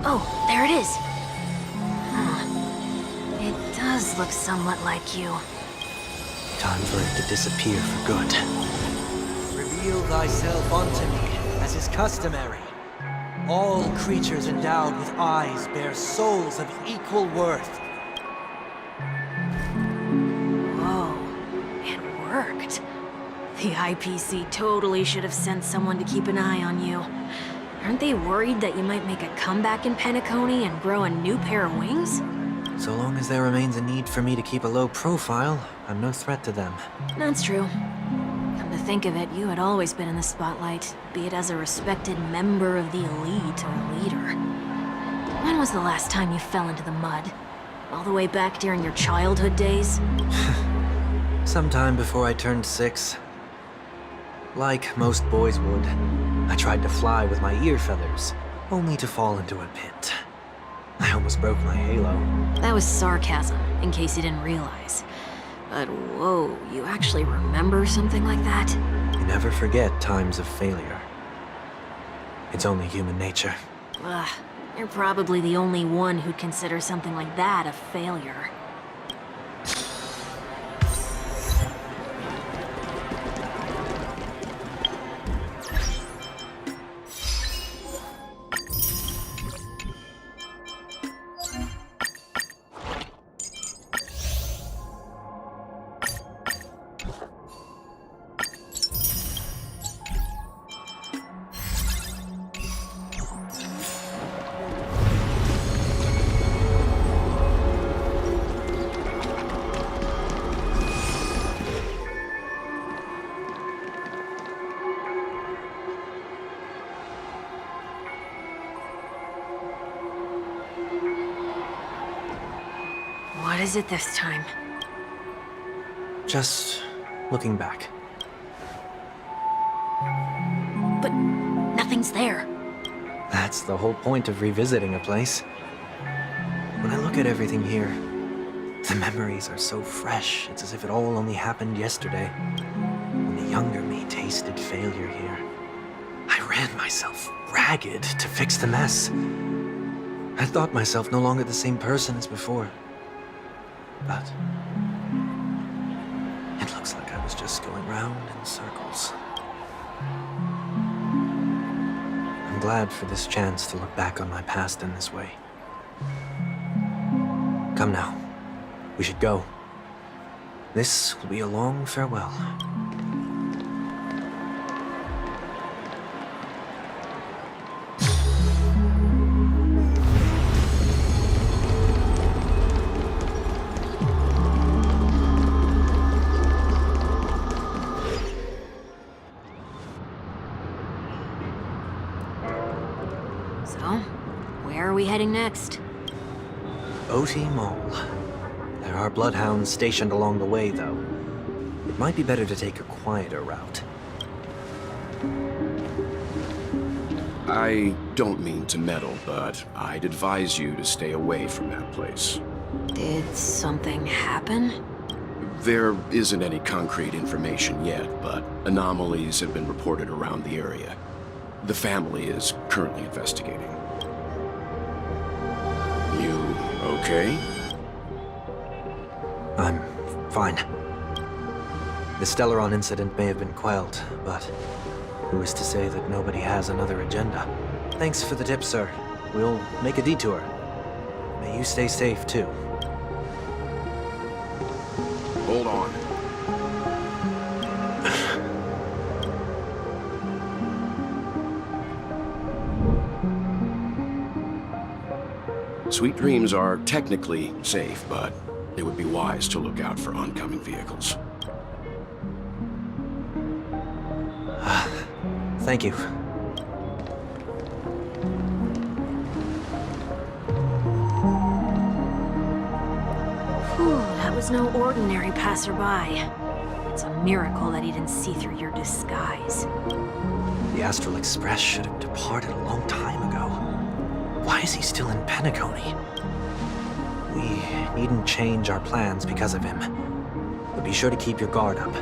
Oh, there it is. Huh. It does look somewhat like you. Time for it to disappear for good. Reveal thyself unto me, as is customary. All creatures endowed with eyes bear souls of equal worth. Whoa, it worked. The IPC totally should have sent someone to keep an eye on you. Aren't they worried that you might make a comeback in Penacony and grow a new pair of wings? So long as there remains a need for me to keep a low profile, I'm no threat to them. That's true. Come to think of it, you had always been in the spotlight, be it as a respected member of the elite or leader. When was the last time you fell into the mud? All the way back during your childhood days? Sometime before I turned 6. Like most boys would, I tried to fly with my ear feathers, only to fall into a pit. I almost broke my halo. That was sarcasm, in case you didn't realize. But whoa, you actually remember something like that? You never forget times of failure. It's only human nature. Ugh, you're probably the only one who'd consider something like that a failure. What is it this time? Just looking back. But nothing's there. That's the whole point of revisiting a place. When I look at everything here, the memories are so fresh, it's as if it all only happened yesterday. When the younger me tasted failure here, I ran myself ragged to fix the mess. I thought myself no longer the same person as before. But it looks like I was just going round in circles. I'm glad for this chance to look back on my past in this way. Come now, we should go. This will be a long farewell. So, where are we heading next? OT Mall. There are bloodhounds stationed along the way, though. It might be better to take a quieter route. I don't mean to meddle, but I'd advise you to stay away from that place. Did something happen? There isn't any concrete information yet, but anomalies have been reported around the area. The family is currently investigating. You okay? I'm fine. The Stellaron incident may have been quelled, but who is to say that nobody has another agenda? Thanks for the tip, sir. We'll make a detour. May you stay safe, too. Hold on. Sweet Dreams are technically safe, but it would be wise to look out for oncoming vehicles. Thank you. Whew, that was no ordinary passerby. It's a miracle that he didn't see through your disguise. The Astral Express should have departed a long time ago. Why is he still in Penacony? We needn't change our plans because of him. But be sure to keep your guard up.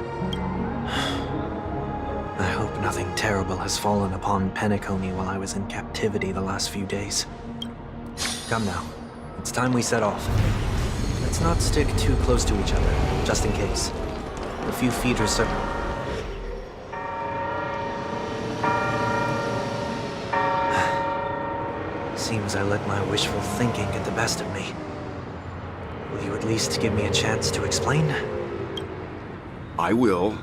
I hope nothing terrible has fallen upon Penacony while I was in captivity the last few days. Come now. It's time we set off. Let's not stick too close to each other, just in case. A few feet or so. Seems I let my wishful thinking get the best of me. Will you at least give me a chance to explain? I will,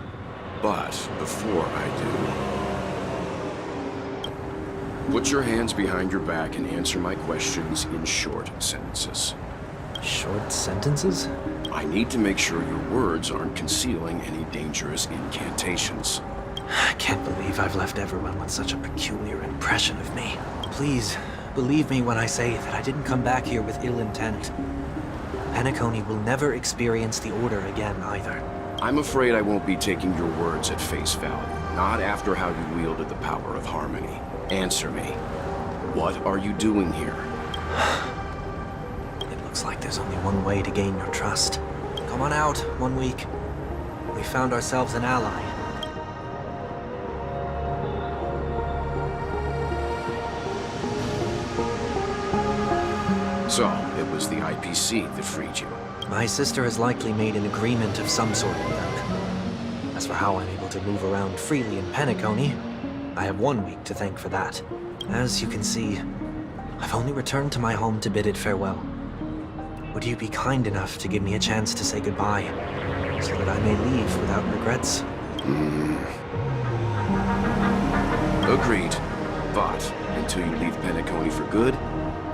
but before I do, put your hands behind your back and answer my questions in short sentences. Short sentences? I need to make sure your words aren't concealing any dangerous incantations. I can't believe I've left everyone with such a peculiar impression of me. Please, believe me when I say that I didn't come back here with ill intent. Penacony will never experience the Order again, either. I'm afraid I won't be taking your words at face value, not after how you wielded the power of harmony. Answer me. What are you doing here? It looks like there's only one way to gain your trust. Come on out, 1 week. We found ourselves an ally. So, it was the IPC that freed you. My sister has likely made an agreement of some sort with them. As for how I'm able to move around freely in Penacony, I have 1 week to thank for that. As you can see, I've only returned to my home to bid it farewell. Would you be kind enough to give me a chance to say goodbye, so that I may leave without regrets? Agreed. But, until you leave Penacony for good,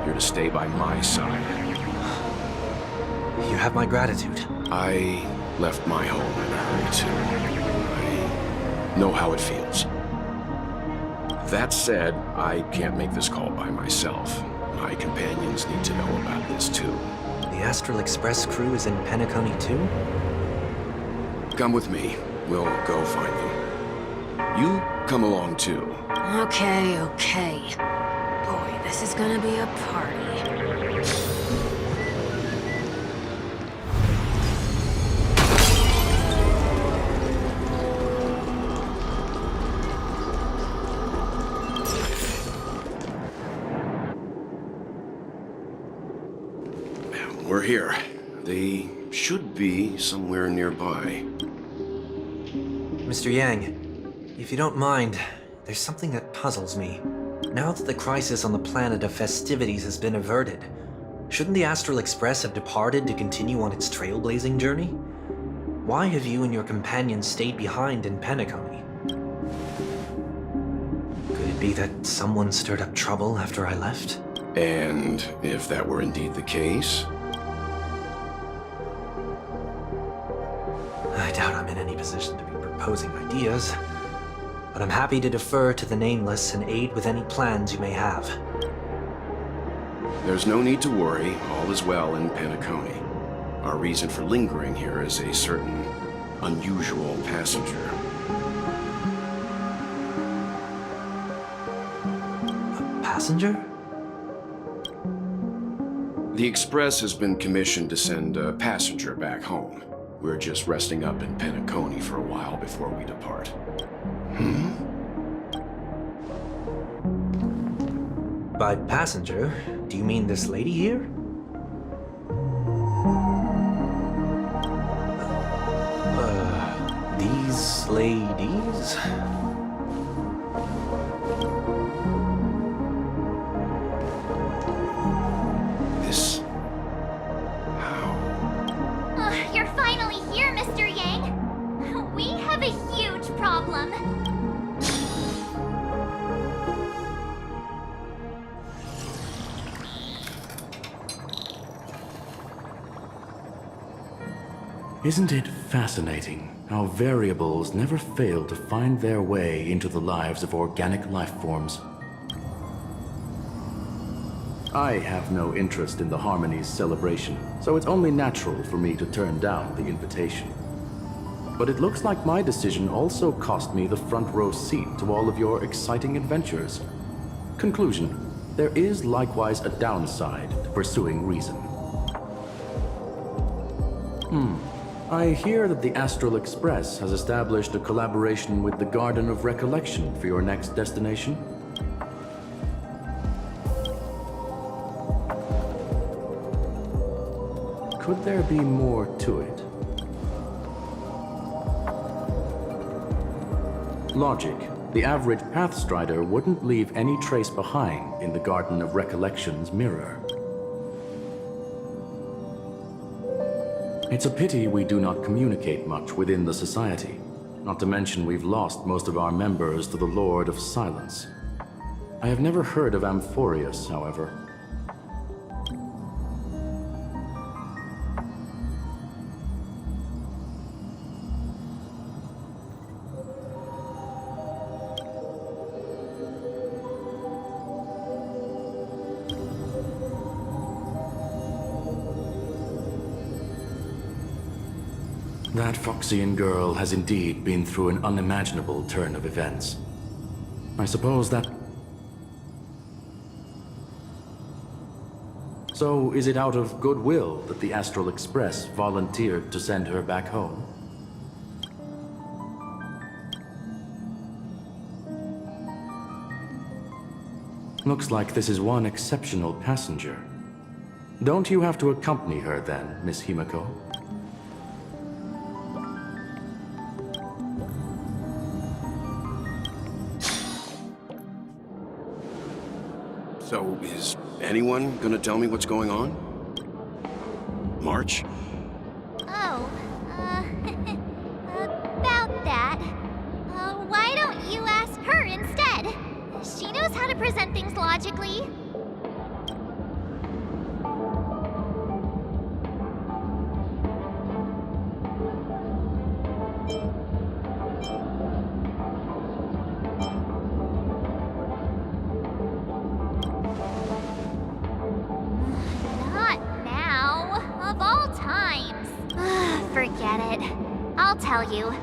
you're to stay by my side. You have my gratitude. I left my home in a hurry too. I know how it feels. That said, I can't make this call by myself. My companions need to know about this too. The Astral Express crew is in Penacony too? Come with me. We'll go find them. You come along too. Okay, okay. Boy, this is gonna be a party. We're here. They should be somewhere nearby. Mr. Yang, if you don't mind, there's something that puzzles me. Now that the crisis on the planet of festivities has been averted, shouldn't the Astral Express have departed to continue on its trailblazing journey? Why have you and your companions stayed behind in Penacony? Could it be that someone stirred up trouble after I left? And if that were indeed the case, I doubt I'm in any position to be proposing ideas, but I'm happy to defer to the Nameless and aid with any plans you may have. there's no need to worry. All is well in Penacony. Our reason for lingering here is a certain unusual passenger. A passenger? The Express has been commissioned to send a passenger back home. We're just resting up in Penacony for a while before we depart. By passenger, do you mean this lady here? These ladies? This... how? You're finally here, Mr. Yang. We have a huge problem. Isn't it fascinating how variables never fail to find their way into the lives of organic life forms? I have no interest in the Harmony's celebration, so it's only natural for me to turn down the invitation. But it looks like my decision also cost me the front row seat to all of your exciting adventures. Conclusion: there is likewise a downside to pursuing reason. I hear that the Astral Express has established a collaboration with the Garden of Recollection for your next destination. could there be more to it? Logic. The average Pathstrider wouldn't leave any trace behind in the Garden of Recollection's mirror. It's a pity we do not communicate much within the society. Not to mention we've lost most of our members to the Lord of Silence. I have never heard of Amphorius, however. That Foxian girl has indeed been through an unimaginable turn of events. I suppose that... So, is it out of goodwill that the Astral Express volunteered to send her back home? Looks like this is one exceptional passenger. Don't you have to accompany her then, Miss Himiko? So, is anyone gonna tell me what's going on? March? Oh, about that. Why don't you ask her instead? She knows how to present things logically. Not now. Of all times. Forget it. I'll tell you.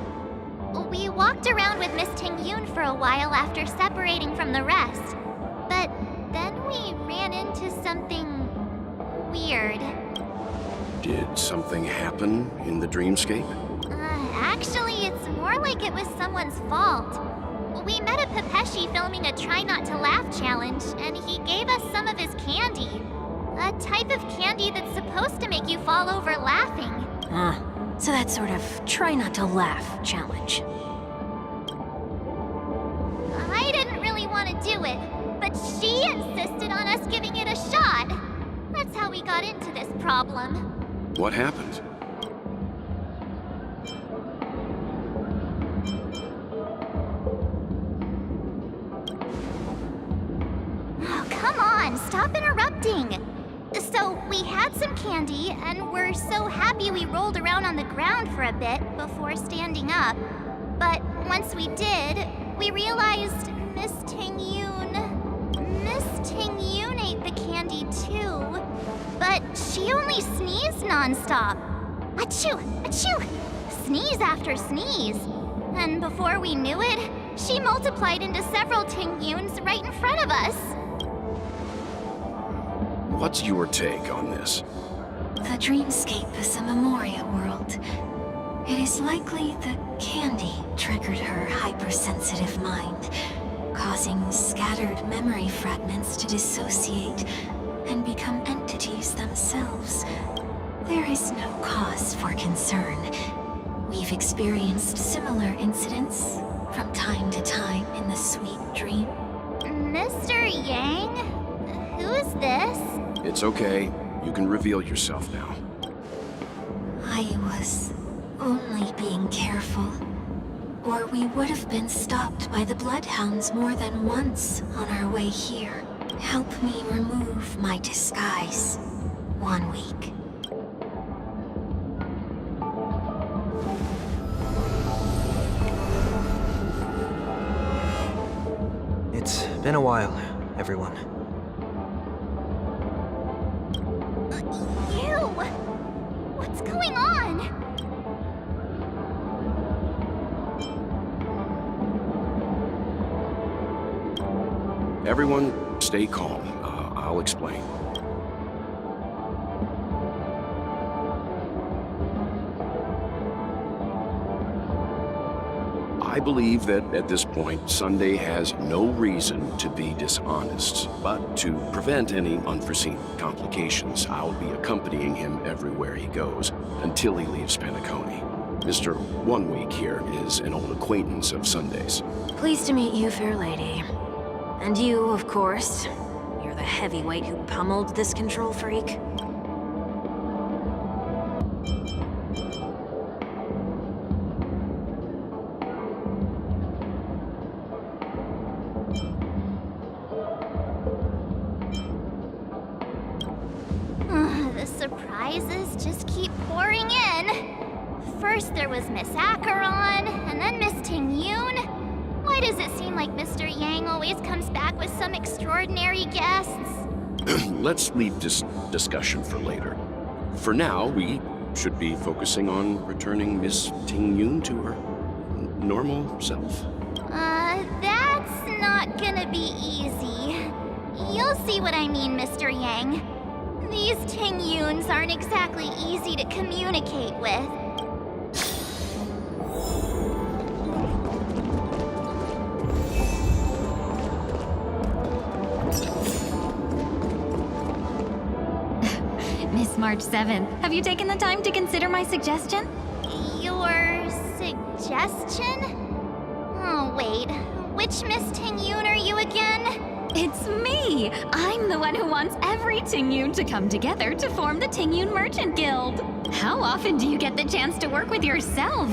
We walked around with Miss Ting-Yoon for a while after separating from the rest. But then we ran into something weird. Did something happen in the dreamscape? Actually, it's more like it was someone's fault. We met a Pepeshi filming a Try Not to Laugh challenge, and he gave us some of his candy. A type of candy that's supposed to make you fall over laughing. So that sort of try not to laugh challenge. I didn't really want to do it, but she insisted on us giving it a shot. That's how we got into this problem. What happened? Oh, come on, stop interrupting. So, we had some candy, and we're so happy we rolled around on the ground for a bit before standing up. But once we did, we realized Miss Ting-Yoon ate the candy too. But she only sneezed nonstop. Achoo! Achoo! Sneeze after sneeze. And before we knew it, she multiplied into several Ting-Yoons right in front of us. What's your take on this? The dreamscape is a Memoria world. It is likely the candy triggered her hypersensitive mind, causing scattered memory fragments to dissociate and become entities themselves. There is no cause for concern. We've experienced similar incidents from time to time in the sweet dream. Mr. Yang? Who's this? It's okay. You can reveal yourself now. I was only being careful. Or we would have been stopped by the Bloodhounds more than once on our way here. Help me remove my disguise. 1 week. It's been a while, everyone. You! What's going on? Everyone, stay calm. I'll explain. I believe that at this point, Sunday has no reason to be dishonest. But to prevent any unforeseen complications, I'll be accompanying him everywhere he goes until he leaves Penacony. Mr. 1 Week here is an old acquaintance of Sunday's. Pleased to meet you, fair lady. And you, of course. You're the heavyweight who pummeled this control freak. The surprises just keep pouring in. First there was Miss Acheron, and then Miss Ting-Yoon. Why does it seem like Mr. Yang always comes back with some extraordinary guests? Let's leave this discussion for later. For now, we should be focusing on returning Miss Ting-Yoon to her normal self. That's not gonna be easy. You'll see what I mean, Mr. Yang. These Ting-Yoons aren't exactly easy to communicate with. Miss March 7th, have you taken the time to consider my suggestion? Your suggestion? Oh, wait. Which Miss Ting-Yoon are you again? It's me! I'm the one who wants every Ting-Yoon to come together to form the Ting-Yoon Merchant Guild. How often do you get the chance to work with yourself?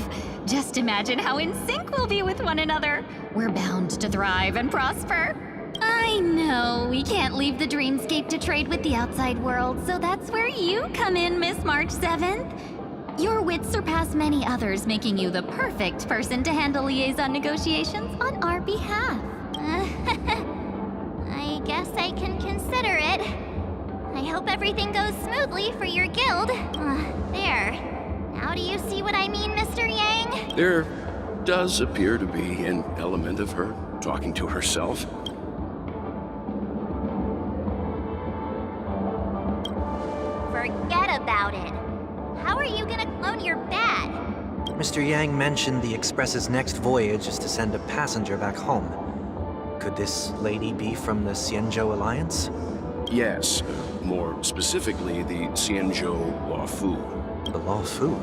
Just imagine how in sync we'll be with one another. We're bound to thrive and prosper. I know, we can't leave the dreamscape to trade with the outside world, so that's where you come in, Miss March 7th. Your wits surpass many others, making you the perfect person to handle liaison negotiations on our behalf. I guess I can consider it. I hope everything goes smoothly for your guild. There. Now do you see what I mean, Mr. Yang? There does appear to be an element of her talking to herself. Forget about it. How are you gonna clone your bat? Mr. Yang mentioned the Express's next voyage is to send a passenger back home. Could this lady be from the Xianzhou Alliance? Yes, more specifically, the Xianzhou Luofu. The Luofu?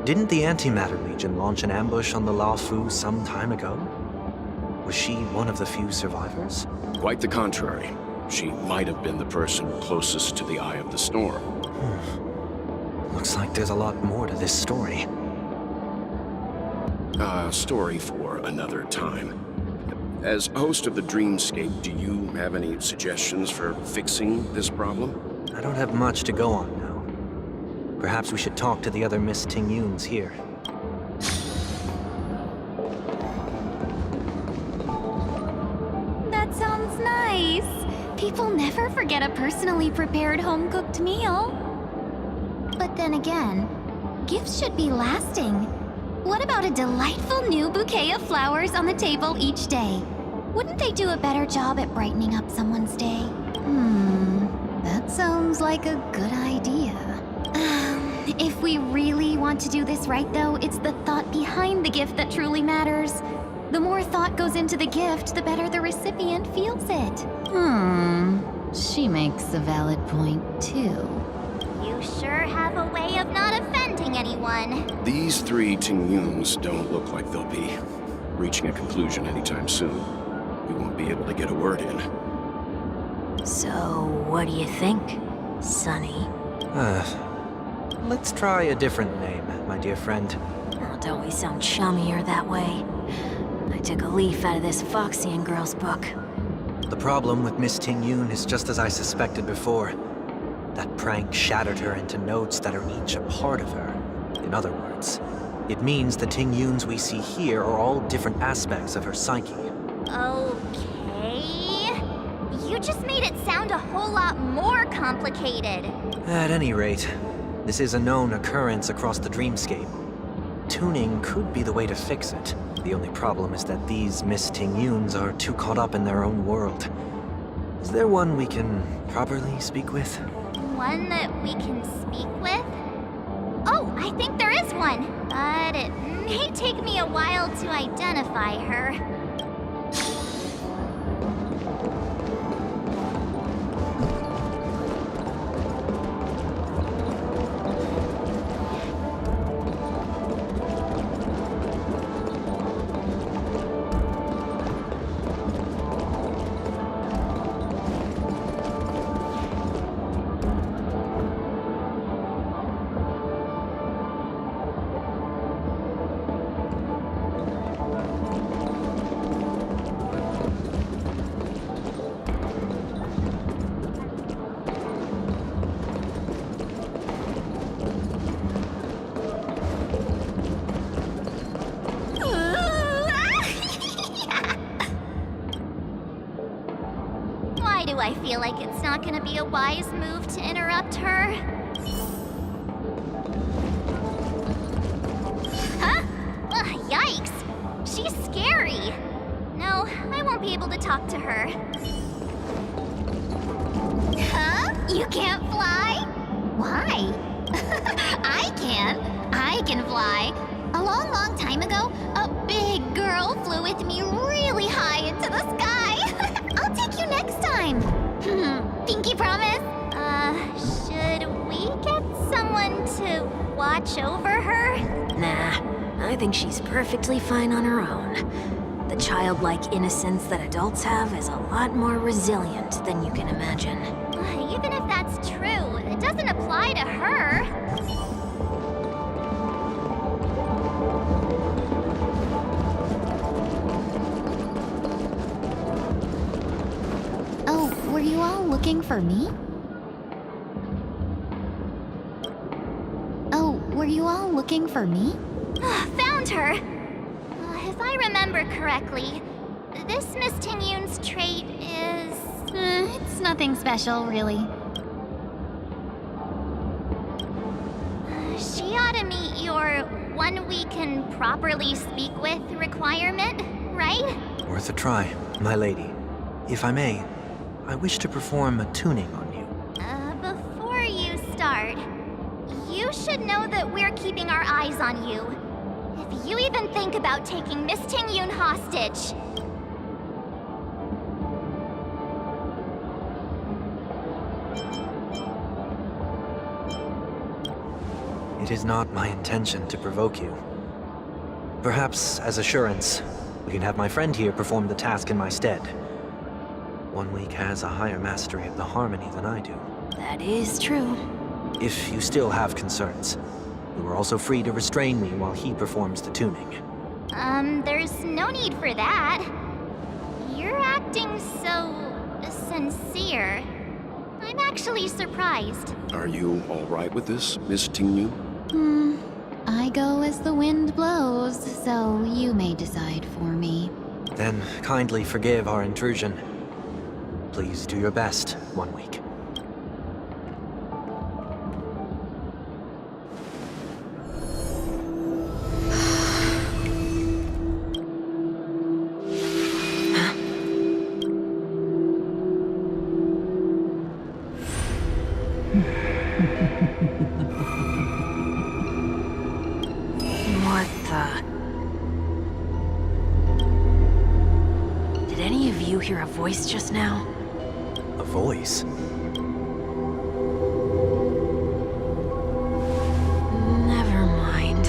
Didn't the Antimatter Legion launch an ambush on the Luofu some time ago? Was she one of the few survivors? Quite the contrary. She might have been the person closest to the eye of the storm. Looks like there's a lot more to this story. A story for another time. As host of the Dreamscape, do you have any suggestions for fixing this problem? I don't have much to go on now. Perhaps we should talk to the other Miss Ting-Yoons here. That sounds nice. People never forget a personally prepared home-cooked meal. But then again, gifts should be lasting. What about a delightful new bouquet of flowers on the table each day? Wouldn't they do a better job at brightening up someone's day? That sounds like a good idea. If we really want to do this right, though, it's the thought behind the gift that truly matters. The more thought goes into the gift, the better the recipient feels it. She makes a valid point, too. You sure have a way of not offending anyone. These three Ting-Yoons don't look like they'll be reaching a conclusion anytime soon. We won't be able to get a word in. So, what do you think, Sonny? Let's try a different name, my dear friend. Oh, don't we sound chummier that way? I took a leaf out of this Foxian girl's book. The problem with Miss Ting-Yoon is just as I suspected before. That prank shattered her into notes that are each a part of her. In other words, it means the Ting-Yoons we see here are all different aspects of her psyche. Okay. You just made it sound a whole lot more complicated. At any rate, this is a known occurrence across the dreamscape. Tuning could be the way to fix it. The only problem is that these Miss Ting-Yoons are too caught up in their own world. Is there one we can properly speak with? One that we can speak with? Oh, I think there is one. But it may take me a while to identify her. Why do I feel like it's not gonna be a wise move to interrupt her? Huh? Ugh, yikes! She's scary! No, I won't be able to talk to her. Huh? You can't fly? Why? I can. I can fly. A long, long time ago, a big girl flew with me really high into the sky. I'll take you next time. Pinky promise? Should we get someone to watch over her? Nah, I think she's perfectly fine on her own. The childlike innocence that adults have is a lot more resilient than you can imagine. Even if that's true, it doesn't apply to her. Oh, were you all looking for me? Oh, were you all looking for me? Found her! If I remember correctly, this Miss Tingyun's trait is... It's nothing special, really. She ought to meet your one we can properly speak with requirement, right? Worth a try, my lady. If I may, I wish to perform a tuning on you. Before you start, you should know that we're keeping our eyes on you. If you even think about taking Miss Tingyun hostage... It is not my intention to provoke you. Perhaps, as assurance, we can have my friend here perform the task in my stead. 1 week has a higher mastery of the harmony than I do. That is true. If you still have concerns, you are also free to restrain me while he performs the tuning. There's no need for that. You're acting so... sincere. I'm actually surprised. Are you all right with this, Miss Tingyun? I go as the wind blows, so you may decide for me. Then kindly forgive our intrusion. Please do your best, 1 week. What the... Did any of you hear a voice just now? A voice? Never mind.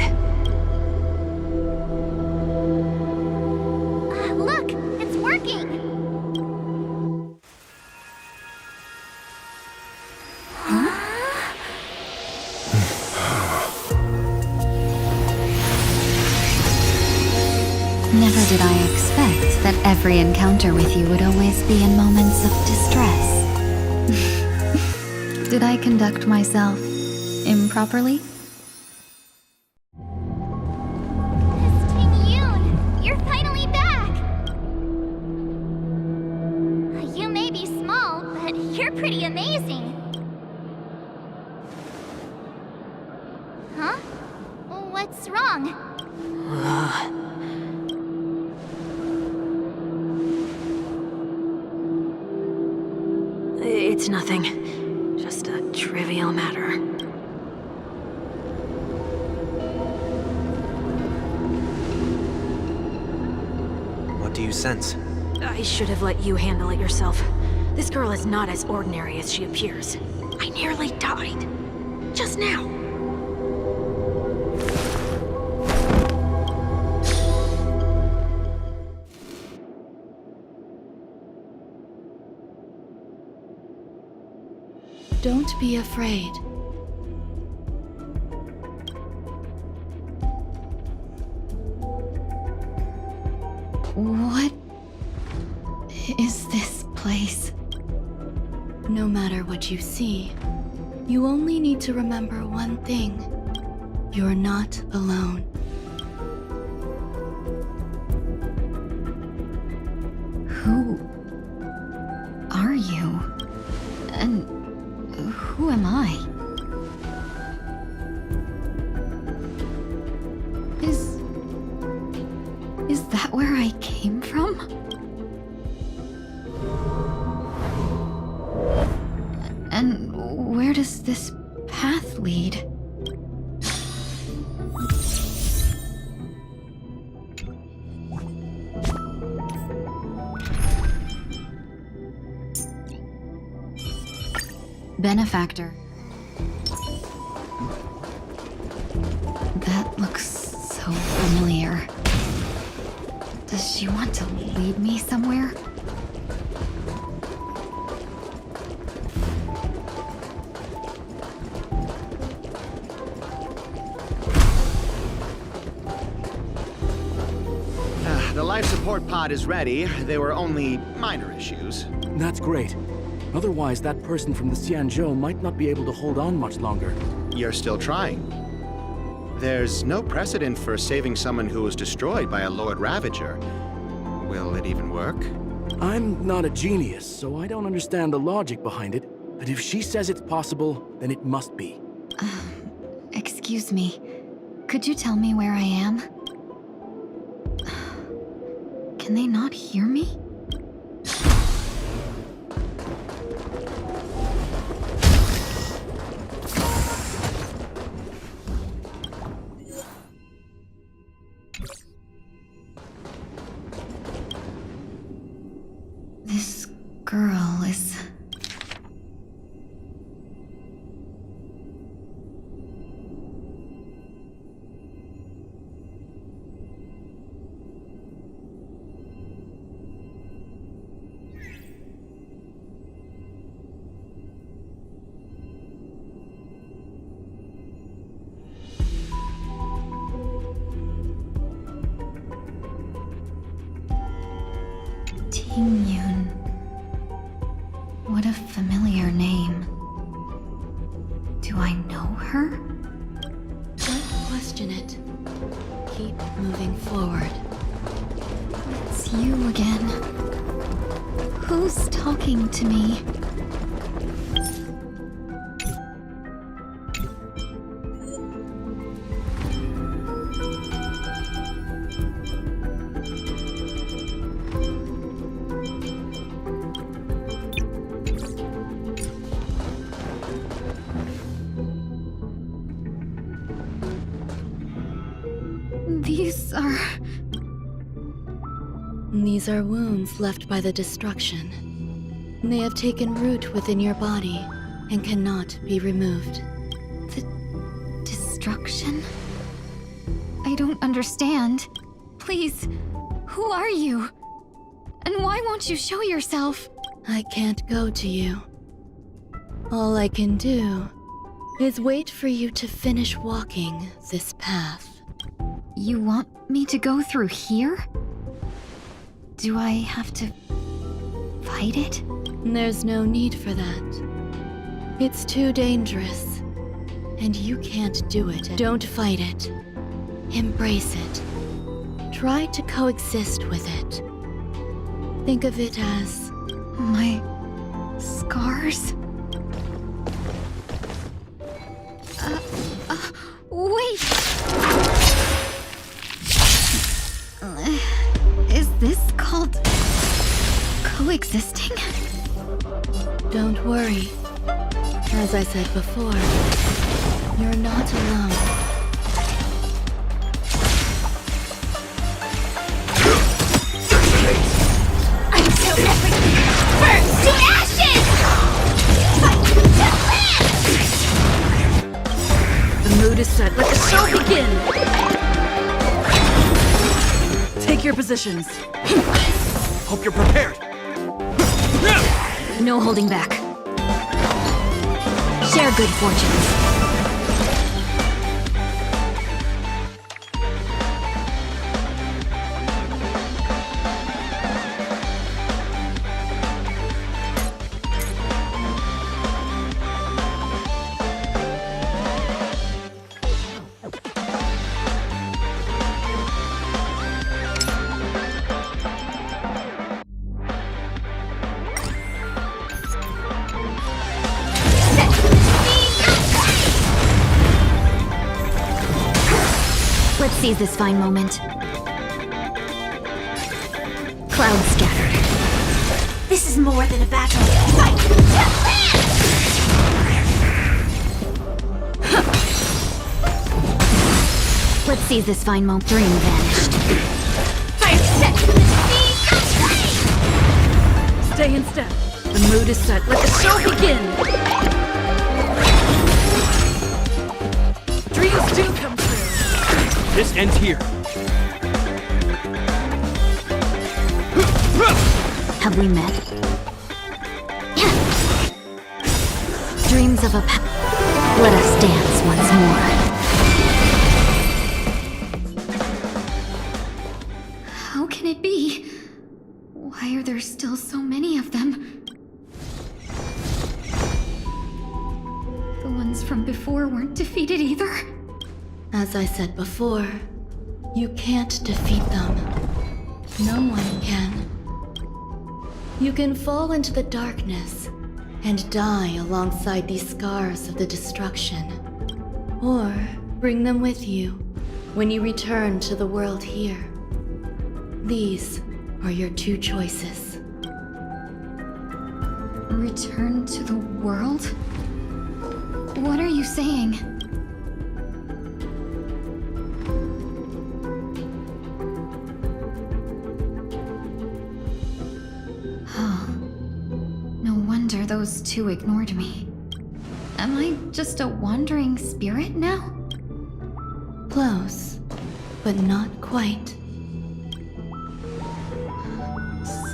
Look! It's working! Never did I expect that every encounter with you would always be in moments of distress. Did I conduct myself improperly? Miss Tingyun! You're finally back! You may be small, but you're pretty amazing. Huh? What's wrong? It's nothing. Just a trivial matter. to you since. I should have let you handle it yourself. This girl is not as ordinary as she appears. I nearly died. Just now. Don't be afraid. What is this place? No matter what you see, you only need to remember one thing. You're not alone. Who are you? And who am I? Is that where I came from? And where does this path lead? Benefactor. That looks so familiar. Does she want to lead me somewhere? The life support pod is ready. They were only minor issues. That's great. Otherwise, that person from the Xianzhou might not be able to hold on much longer. You're still trying. There's no precedent for saving someone who was destroyed by a Lord Ravager. Will it even work? I'm not a genius, so I don't understand the logic behind it. But if she says it's possible, then it must be. Excuse me. Could you tell me where I am? Can they not hear me? This girl is... Tingyun. What a familiar name. Do I know her? Don't question it. Keep moving forward. It's you again. Who's talking to me? These are wounds left by the destruction. They have taken root within your body and cannot be removed. The destruction? I don't understand. Please, who are you? And why won't you show yourself? I can't go to you. All I can do is wait for you to finish walking this path. You want me to go through here? Do I have to fight it? There's no need for that. It's too dangerous. And you can't do it. Don't fight it. Embrace it. Try to coexist with it. Think of it as... my scars? Wait! Is this called... coexisting? Don't worry. As I said before, you're not alone. to ashes! The mood is set. Let the show begin! Take your positions. Hope you're prepared. No holding back. Share good fortunes. Let's seize this fine moment. Clouds scattered. This is more than a battle. Fight! Let's seize this fine moment. Dream vanished. Fire set! Stay in step. The mood is set. Let the show begin! Dreams do come true. This ends here. Have we met? Dreams of a Let us dance once more. How can it be? Why are there still so many of them? The ones from before weren't defeated either. As I said before, you can't defeat them. No one can. You can fall into the darkness and die alongside these scars of the destruction. Or bring them with you when you return to the world here. These are your two choices. Return to the world? What are you saying? Those two ignored me. Am I just a wandering spirit now? Close, but not quite.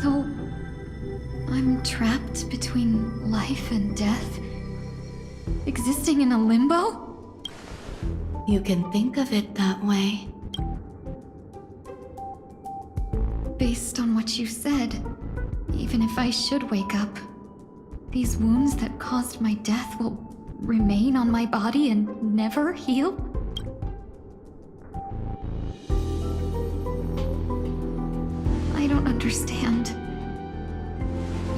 So, I'm trapped between life and death? Existing in a limbo? You can think of it that way. Based on what you said, even if I should wake up, these wounds that caused my death will remain on my body and never heal? I don't understand.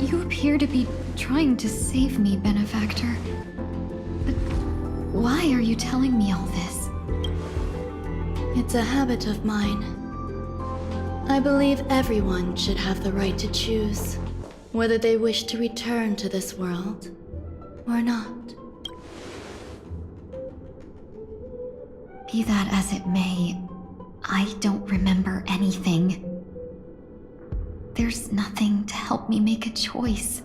You appear to be trying to save me, Benefactor. But why are you telling me all this? It's a habit of mine. I believe everyone should have the right to choose whether they wish to return to this world or not. Be that as it may, I don't remember anything. There's nothing to help me make a choice.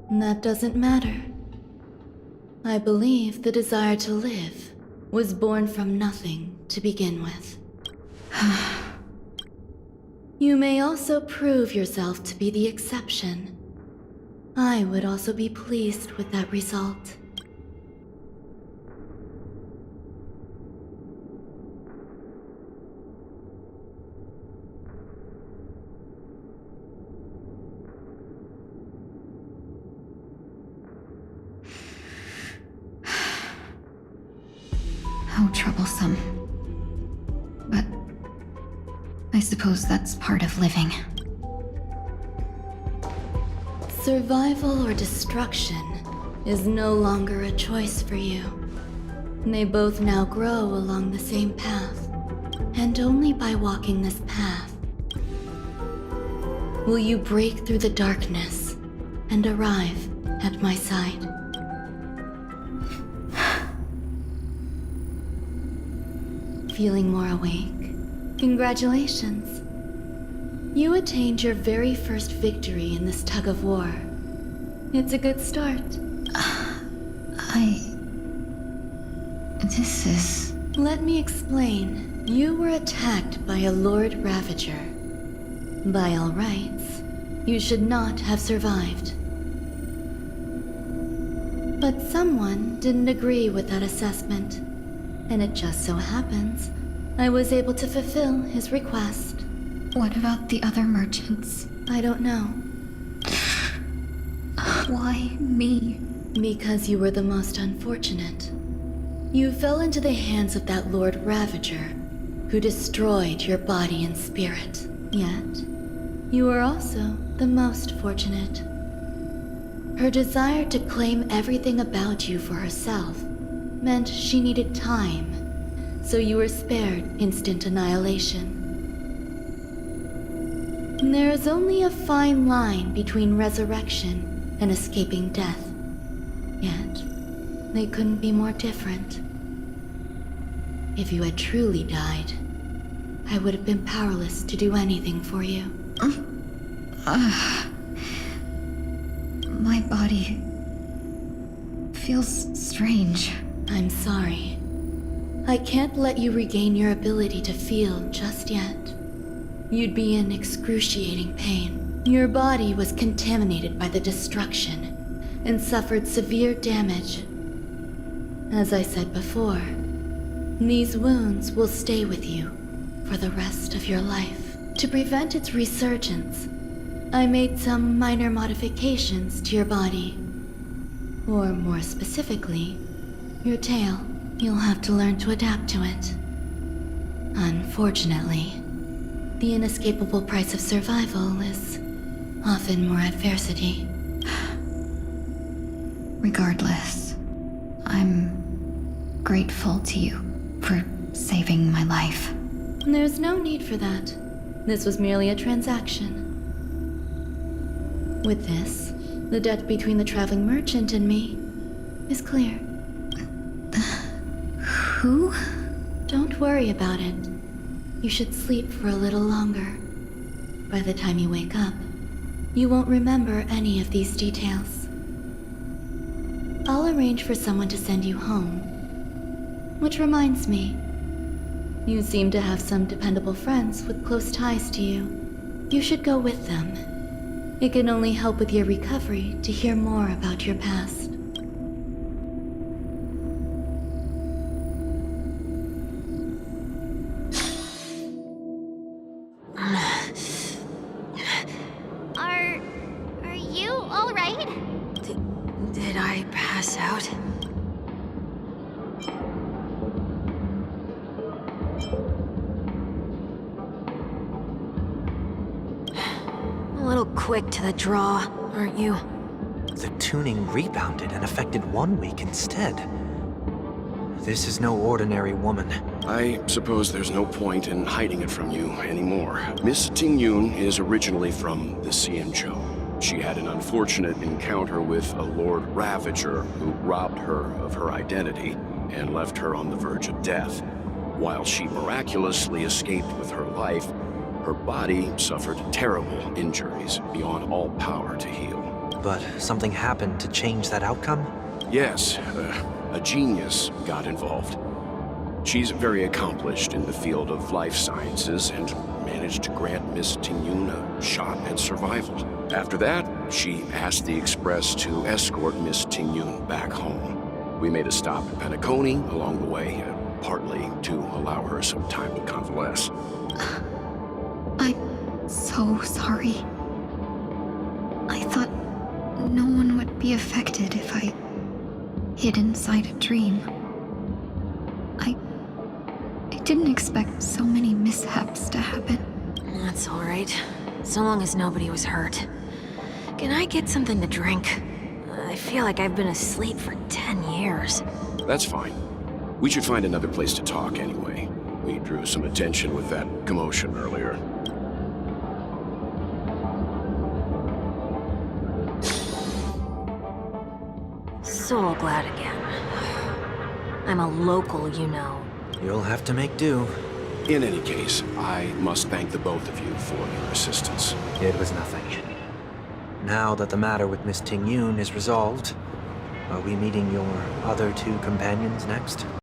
That doesn't matter. I believe the desire to live was born from nothing to begin with. You may also prove yourself to be the exception. I would also be pleased with that result. How troublesome. But I suppose that's part of living. Survival or destruction is no longer a choice for you. They both now grow along the same path, and only by walking this path will you break through the darkness and arrive at my side. Feeling more awake? Congratulations. You attained your very first victory in this tug of war. It's a good start. This is... Let me explain. You were attacked by a Lord Ravager. By all rights, you should not have survived. But someone didn't agree with that assessment, and it just so happens I was able to fulfill his request. What about the other merchants? I don't know. Why me? Because you were the most unfortunate. You fell into the hands of that Lord Ravager, who destroyed your body and spirit. Yet, you were also the most fortunate. Her desire to claim everything about you for herself meant she needed time, so you were spared instant annihilation. There is only a fine line between resurrection and escaping death. Yet, they couldn't be more different. If you had truly died, I would have been powerless to do anything for you. My body feels strange. I'm sorry. I can't let you regain your ability to feel just yet. You'd be in excruciating pain. Your body was contaminated by the destruction and suffered severe damage. As I said before, these wounds will stay with you for the rest of your life. To prevent its resurgence, I made some minor modifications to your body. Or more specifically, your tail. You'll have to learn to adapt to it. Unfortunately, the inescapable price of survival is often more adversity. Regardless, I'm grateful to you for saving my life. There's no need for that. This was merely a transaction. With this, the debt between the traveling merchant and me is clear. Who? Don't worry about it. You should sleep for a little longer. By the time you wake up, you won't remember any of these details. I'll arrange for someone to send you home. Which reminds me, you seem to have some dependable friends with close ties to you. You should go with them. It can only help with your recovery to hear more about your past. Are you all right? Did I pass out? A little quick to the draw, aren't you? The tuning rebounded and affected 1 week instead. This is no ordinary woman. I suppose there's no point in hiding it from you anymore. Miss Ting-Yun is originally from the Xianzhou. She had an unfortunate encounter with a Lord Ravager who robbed her of her identity and left her on the verge of death. While she miraculously escaped with her life, her body suffered terrible injuries beyond all power to heal. But something happened to change that outcome? Yes, a genius got involved. She's very accomplished in the field of life sciences and managed to grant Miss Ting-Yun a shot at survival. After that, she asked the Express to escort Miss Ting-Yun back home. We made a stop at Penacony along the way, partly to allow her some time to convalesce. I'm so sorry. I thought no one would be affected if I hid inside a dream. I didn't expect so many mishaps to happen. That's all right. So long as nobody was hurt. Can I get something to drink? I feel like I've been asleep for 10 years. That's fine. We should find another place to talk anyway. We drew some attention with that commotion earlier. So glad again. I'm a local, you know. You'll have to make do. In any case, I must thank the both of you for your assistance. It was nothing. Now that the matter with Miss Ting Yun is resolved, are we meeting your other two companions next?